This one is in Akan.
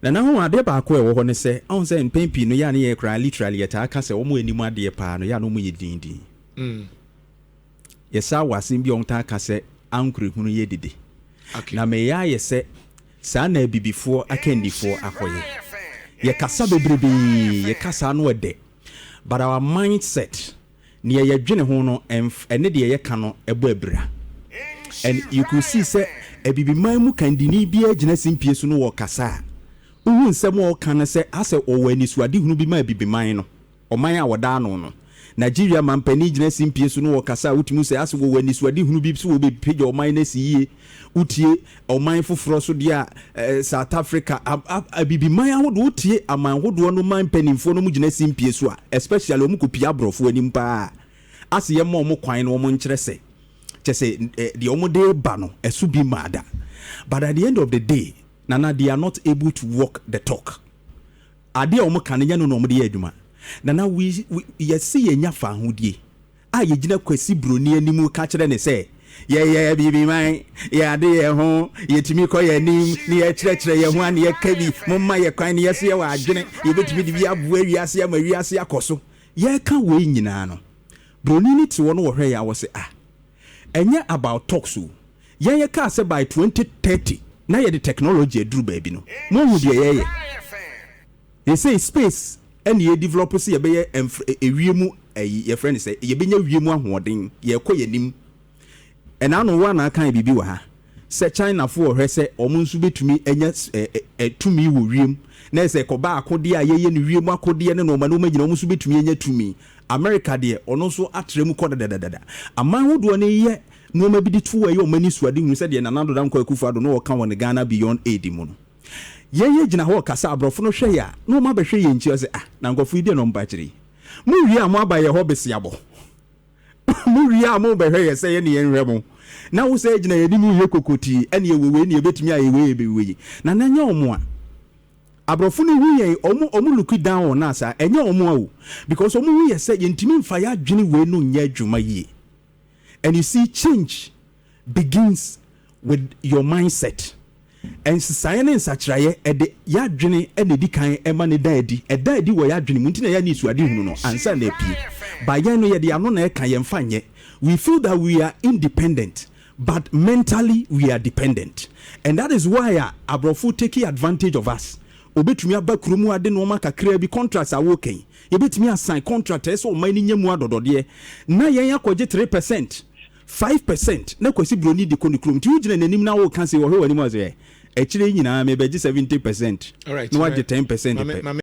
na na ho ade ba ko e wo ho ne se on se mpempi no ya ne ye kra literally ye ta ka se wo mo enimu ade pa no ya no mo ye dindi yesa wasim bi on ta ka se ankure hunu ye dide na me ya ye se sa na bibifo akandifo akoye ye kasa bebrebe ye kasa no ede but our mindset ne ye dwene ho no ene de ye ka no ebo abira and you could see say ebibiman mu kandini bi agina simpie so no wo kasa uhu nsem wo kan se ase owani suade hunu bi ma ebibiman no oman a woda no Nigeria mampani gina simpie so no wo kasa utimu se ase wowani suade hunu bi so wo be page oman na siye utie oman foforo so dia South Africa abibiman ahodo utie aman hodo no man panimfo no mu gina simpie so a especially omu kopia brofo anim pa ase ye mo mo kwan no mo nkyere se say the omode ba no esu bi mada but at the end of the day nana they are not able to walk the talk ade omo kanenya no omode adwuma nana we yes ye nya fa hodie a ye gina kwasi broni animu ka kire ne say ye bibi man ye ade ye ho ye timi ko ye nim ne ye kire ye ho an ye kabi momma ye kwan ne ye se ye wa adwene ye betimi di bi abu awiase ama wiase akoso ye ka we nyina no broni ni ti wono wo hwe ya wo se enye about talk so ye ka say by 2030 na ye the technology eduru baby no mo hu de ye they say space and ye develop say ye be ewiemu ye friend say ye benya wiemu ahoden ye kɔ ye nim ena no wa na kan bibi wa ha say China for hwe say omo nsu betumi enya tumi wo wiem na say ko ba akode a ye ne wiemu akode ne no ma no magina omo nsu betumi enya tumi America de ono so atremu kɔ dadadada aman hodo ne ye no ma bi di tu ayi o mani suade hu se de na nando dam kwa kufa do no ka won Ghana beyond aid mu no ye gina ho kasa abrofo no hwe ya no ma behwe ye nchi o se na ngofo ide no mba kire mu wi am aba ye ho besi abo mu wi am mo behwe ye se ye ne ye nhwe mo na wo se gina ye ni mu ye kokoti ene ye wewe ne ye betumi aye we be we na nya omo a abrofo no hu ye omo look down on us enye omo a because omo hu ye se ye ntimi mfa ya adwene we no nya adwuma yi. And you see, change begins with your mindset. And society in such a the yadrini and the decan emani daddy, a daddy were yadrini, muntina yanis who are doing no answer the p. By yano yadi anona kayan fanye, we feel that we are independent, but mentally we are dependent. And that is why Abrofu taking advantage of us. Obetumi abakrumu ade no maka krea bi contracts are working. Yebetumi assign contractors so many nyemu adodode. Na yen yakoje 3%. 5% na kwasi broni de konikrum ti ugina nanim na wo kan se wo hwe wani mo ze e kire nyina me beji 70%. All right. No waje 10%